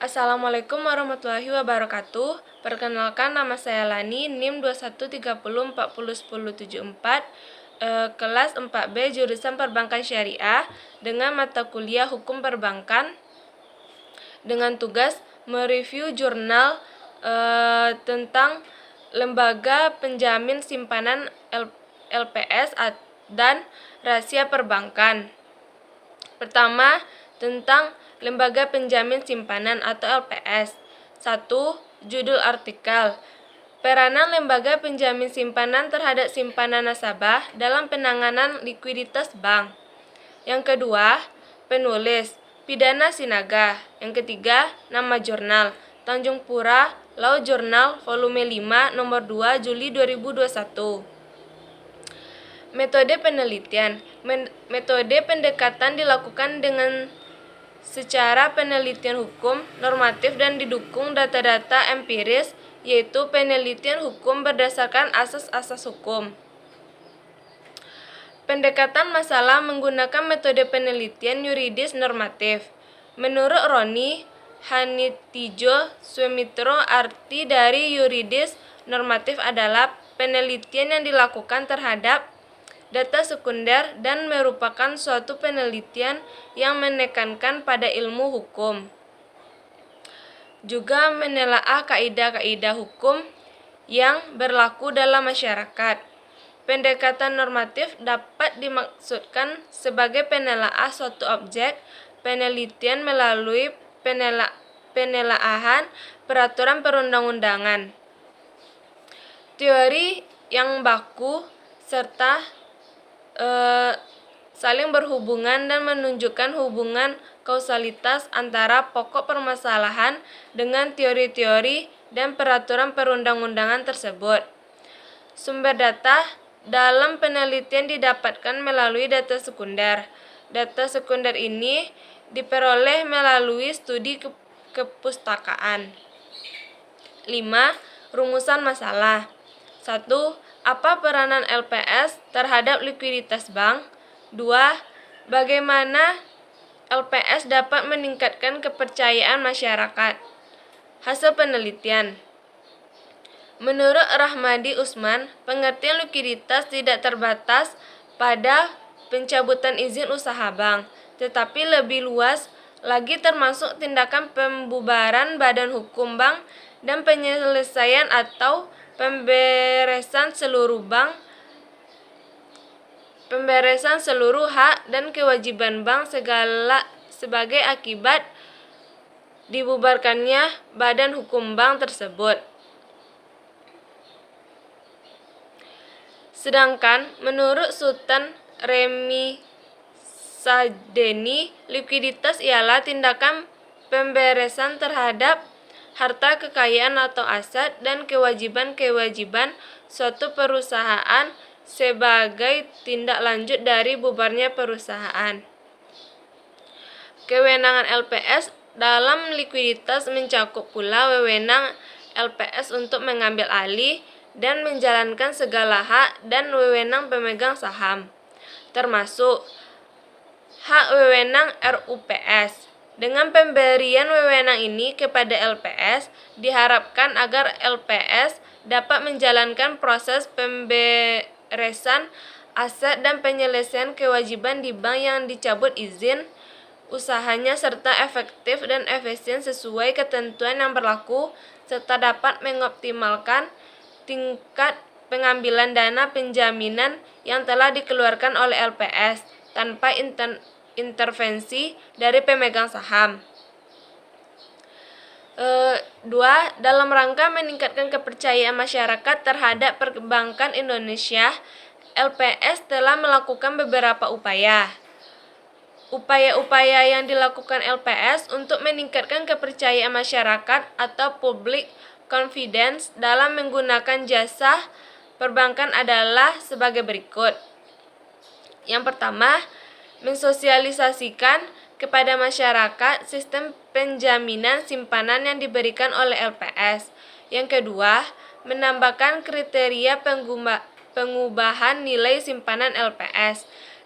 Assalamualaikum warahmatullahi wabarakatuh. Perkenalkan, nama saya Lani, NIM 2130401074, kelas 4B jurusan Perbankan Syariah dengan mata kuliah Hukum Perbankan dengan tugas mereview jurnal tentang lembaga penjamin simpanan LPS dan rahasia perbankan. Pertama, tentang lembaga penjamin simpanan atau LPS. 1. Judul artikel: Peranan lembaga penjamin simpanan terhadap simpanan nasabah dalam penanganan likuiditas bank. Yang kedua, penulis Pidana Sinaga. Yang ketiga, nama jurnal Tanjung Pura Law Journal volume 5 nomor 2 Juli 2021. Metode penelitian. Metode pendekatan dilakukan dengan secara penelitian hukum, normatif, dan didukung data-data empiris, yaitu penelitian hukum berdasarkan asas-asas hukum. Pendekatan masalah menggunakan metode penelitian yuridis normatif. Menurut Roni Hanitijo Swemitro, arti dari yuridis normatif adalah penelitian yang dilakukan terhadap data sekunder dan merupakan suatu penelitian yang menekankan pada ilmu hukum. Juga menelaah kaidah-kaidah hukum yang berlaku dalam masyarakat. Pendekatan normatif dapat dimaksudkan sebagai penelaah suatu objek penelitian melalui penelaahan peraturan perundang-undangan, teori yang baku, serta saling berhubungan dan menunjukkan hubungan kausalitas antara pokok permasalahan dengan teori-teori dan peraturan perundang-undangan tersebut. Sumber data dalam penelitian didapatkan melalui data sekunder. Data sekunder ini diperoleh melalui studi kepustakaan. 5. Rumusan masalah. 1. Apa peranan LPS terhadap likuiditas bank? 2. Bagaimana LPS dapat meningkatkan kepercayaan masyarakat? Hasil penelitian. Menurut Rahmadi Usman, pengertian likuiditas tidak terbatas pada pencabutan izin usaha bank, tetapi lebih luas lagi termasuk tindakan pembubaran badan hukum bank dan penyelesaian atau pemberesan seluruh hak dan kewajiban bank sebagai akibat dibubarkannya badan hukum bank tersebut. Sedangkan menurut Sultan Remi Sadeni, likuiditas ialah tindakan pemberesan terhadap harta kekayaan atau aset dan kewajiban-kewajiban suatu perusahaan sebagai tindak lanjut dari bubarnya perusahaan. Kewenangan LPS dalam likuiditas mencakup pula wewenang LPS untuk mengambil alih dan menjalankan segala hak dan wewenang pemegang saham, termasuk hak wewenang RUPS. Dengan pemberian wewenang ini kepada LPS, diharapkan agar LPS dapat menjalankan proses pemberesan aset dan penyelesaian kewajiban di bank yang dicabut izin usahanya serta efektif dan efisien sesuai ketentuan yang berlaku, serta dapat mengoptimalkan tingkat pengambilan dana penjaminan yang telah dikeluarkan oleh LPS tanpa intervensi dari pemegang saham. 2. Dalam rangka meningkatkan kepercayaan masyarakat terhadap perbankan Indonesia, LPS telah melakukan beberapa upaya. Upaya-upaya yang dilakukan LPS untuk meningkatkan kepercayaan masyarakat atau public confidence dalam menggunakan jasa perbankan adalah sebagai berikut. Yang pertama, mensosialisasikan kepada masyarakat sistem penjaminan simpanan yang diberikan oleh LPS. Yang kedua, menambahkan kriteria pengubahan nilai simpanan LPS.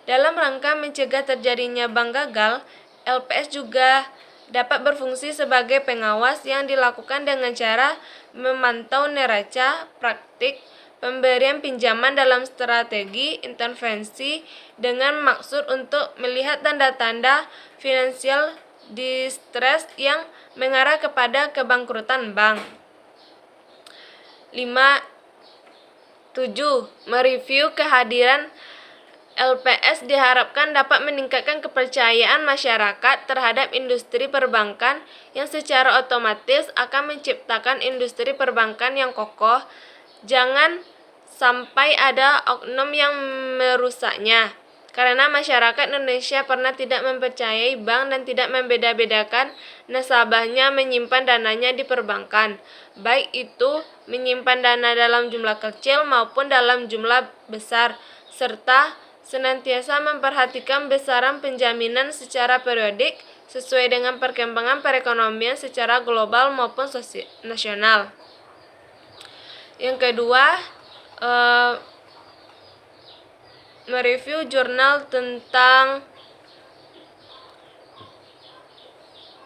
Dalam rangka mencegah terjadinya bank gagal, LPS juga dapat berfungsi sebagai pengawas yang dilakukan dengan cara memantau neraca, praktik, pemberian pinjaman dalam strategi intervensi dengan maksud untuk melihat tanda-tanda finansial distress yang mengarah kepada kebangkrutan bank. 7. Mereview kehadiran LPS diharapkan dapat meningkatkan kepercayaan masyarakat terhadap industri perbankan yang secara otomatis akan menciptakan industri perbankan yang kokoh. Jangan sampai ada oknum yang merusaknya, karena masyarakat Indonesia pernah tidak mempercayai bank dan tidak membeda-bedakan nasabahnya menyimpan dananya di perbankan, baik itu menyimpan dana dalam jumlah kecil maupun dalam jumlah besar, serta senantiasa memperhatikan besaran penjaminan secara periodik sesuai dengan perkembangan perekonomian secara global maupun nasional. Yang kedua, mereview jurnal tentang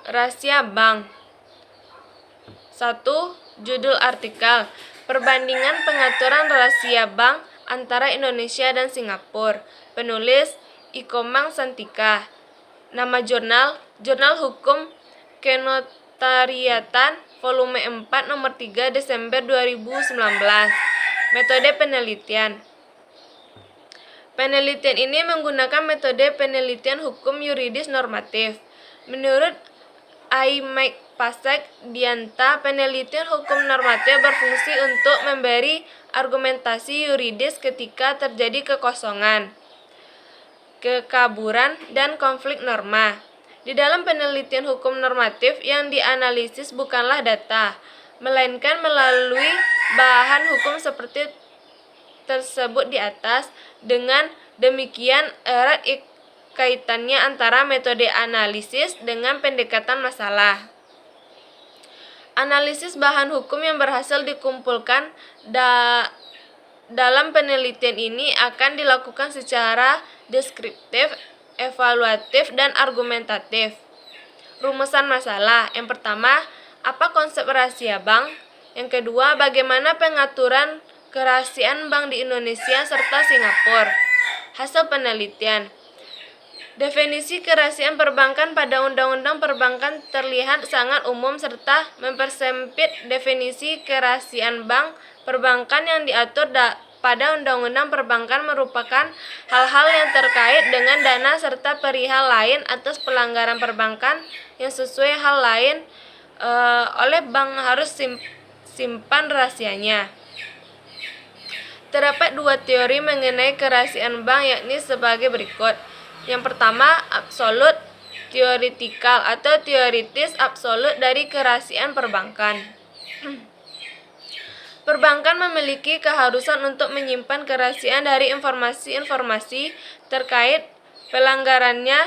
rahasia bank. 1. Judul artikel: Perbandingan pengaturan rahasia bank antara Indonesia dan Singapura. Penulis Ikomang Santika. Nama jurnal: Jurnal Hukum Kenotariatan Volume 4 Nomor 3 Desember 2019. Metode penelitian. Penelitian ini menggunakan metode penelitian hukum yuridis normatif. Menurut Mike Pasek Dianta, penelitian hukum normatif berfungsi untuk memberi argumentasi yuridis ketika terjadi kekosongan, kekaburan, dan konflik norma. Di dalam penelitian hukum normatif yang dianalisis bukanlah data, melainkan melalui bahan hukum seperti tersebut di atas. Dengan demikian erat kaitannya antara metode analisis dengan pendekatan masalah. Analisis bahan hukum yang berhasil dikumpulkan dalam penelitian ini akan dilakukan secara deskriptif, evaluatif, dan argumentatif. Rumusan masalah. Yang pertama, apa konsep rahasia bank? Yang kedua, bagaimana pengaturan kerahasiaan bank di Indonesia serta Singapura? Hasil penelitian. Definisi kerahasiaan perbankan pada Undang-Undang Perbankan terlihat sangat umum serta mempersempit definisi kerahasiaan bank. Perbankan yang diatur pada Undang-Undang Perbankan merupakan hal-hal yang terkait dengan dana serta perihal lain atas pelanggaran perbankan yang sesuai hal lain oleh bank harus simpan rahasianya. Terdapat dua teori mengenai kerahasiaan bank, yakni sebagai berikut. Yang pertama, absolut theoretical atau teoritis absolut dari kerahasiaan perbankan. Perbankan memiliki keharusan untuk menyimpan kerahasiaan dari informasi-informasi terkait pelanggarannya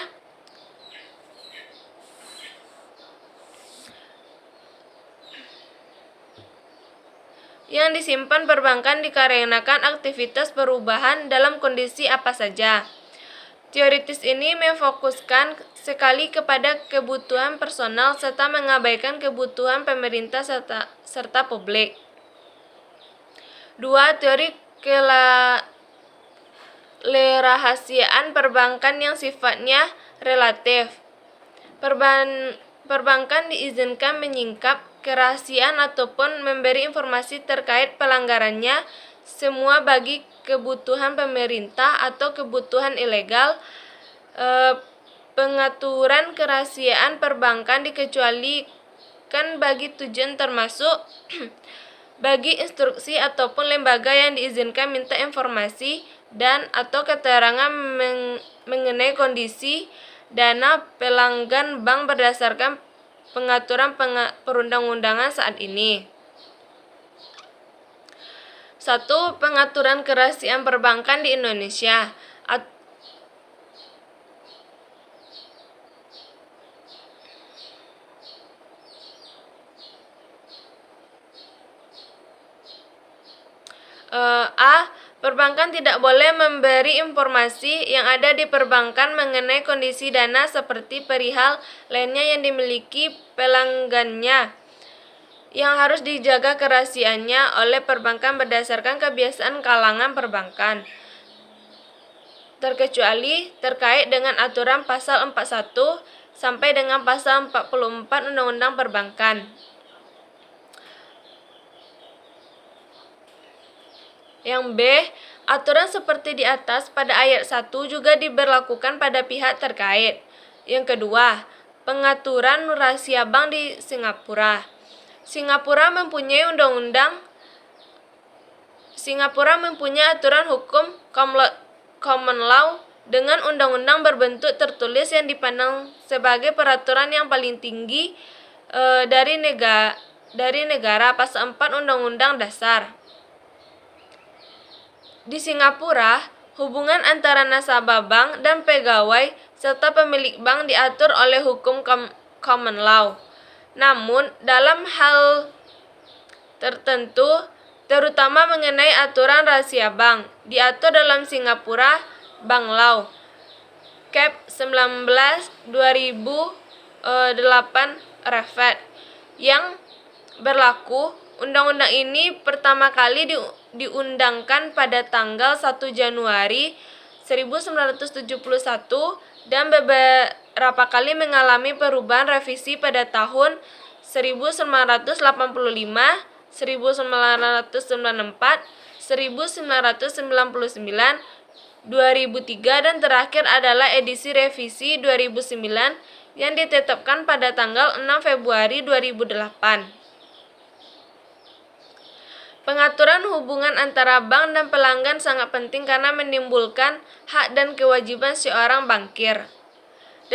yang disimpan perbankan dikarenakan aktivitas perubahan dalam kondisi apa saja. Teoritis ini memfokuskan sekali kepada kebutuhan personal serta mengabaikan kebutuhan pemerintah serta publik. 2. Teori kerahasiaan perbankan yang sifatnya relatif. Perbankan diizinkan menyingkap kerahasiaan ataupun memberi informasi terkait pelanggarannya semua bagi kebutuhan pemerintah atau kebutuhan ilegal. Pengaturan kerahasiaan perbankan dikecualikan bagi tujuan termasuk bagi instruksi ataupun lembaga yang diizinkan minta informasi dan atau keterangan mengenai kondisi dana pelanggan bank berdasarkan pengaturan perundang-undangan saat ini. 1. Pengaturan kerahasiaan perbankan di Indonesia. A. Perbankan tidak boleh memberi informasi yang ada di perbankan mengenai kondisi dana seperti perihal lainnya yang dimiliki pelanggannya, yang harus dijaga kerahasiaannya oleh perbankan berdasarkan kebiasaan kalangan perbankan, terkecuali terkait dengan aturan pasal 41 sampai dengan pasal 44 Undang-Undang Perbankan. Yang B, aturan seperti di atas pada ayat 1 juga diberlakukan pada pihak terkait. Yang kedua, pengaturan rahasia bank di Singapura. Singapura mempunyai aturan hukum common law dengan undang-undang berbentuk tertulis yang dipandang sebagai peraturan yang paling tinggi dari negara pasal 4 Undang-Undang Dasar. Di Singapura, hubungan antara nasabah bank dan pegawai serta pemilik bank diatur oleh hukum common law. Namun, dalam hal tertentu, terutama mengenai aturan rahasia bank, diatur dalam Singapura Bank Law, Cap 19/2008 Refat, yang berlaku. Undang-undang ini pertama kali diundangkan pada tanggal 1 Januari 1971 dan beberapa kali mengalami perubahan revisi pada tahun 1985, 1994, 1999, 2003 dan terakhir adalah edisi revisi 2009 yang ditetapkan pada tanggal 6 Februari 2008. Pengaturan hubungan antara bank dan pelanggan sangat penting karena menimbulkan hak dan kewajiban seorang bankir.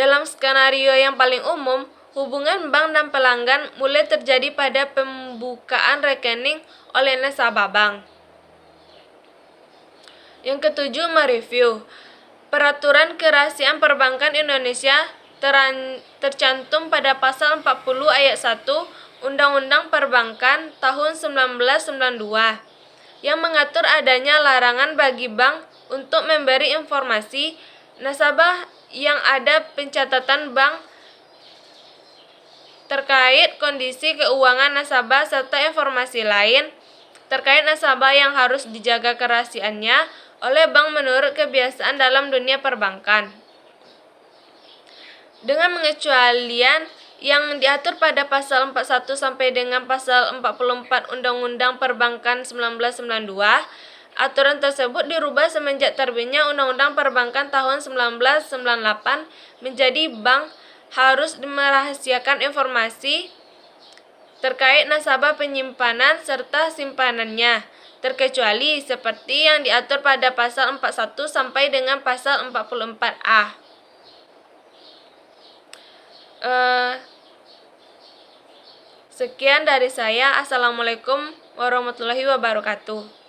Dalam skenario yang paling umum, hubungan bank dan pelanggan mulai terjadi pada pembukaan rekening oleh nasabah bank. Yang ketujuh, mereview. Peraturan Kerahasiaan Perbankan Indonesia tercantum pada pasal 40 ayat 1 Undang-Undang Perbankan tahun 1992 yang mengatur adanya larangan bagi bank untuk memberi informasi nasabah yang ada pencatatan bank terkait kondisi keuangan nasabah serta informasi lain terkait nasabah yang harus dijaga kerahasiaannya oleh bank menurut kebiasaan dalam dunia perbankan. Dengan pengecualian yang diatur pada pasal 41 sampai dengan pasal 44 Undang-Undang Perbankan 1992, aturan tersebut dirubah semenjak terbitnya Undang-Undang Perbankan tahun 1998 menjadi bank harus merahasiakan informasi terkait nasabah penyimpanan serta simpanannya, terkecuali seperti yang diatur pada pasal 41 sampai dengan pasal 44A. Sekian dari saya. Assalamualaikum warahmatullahi wabarakatuh.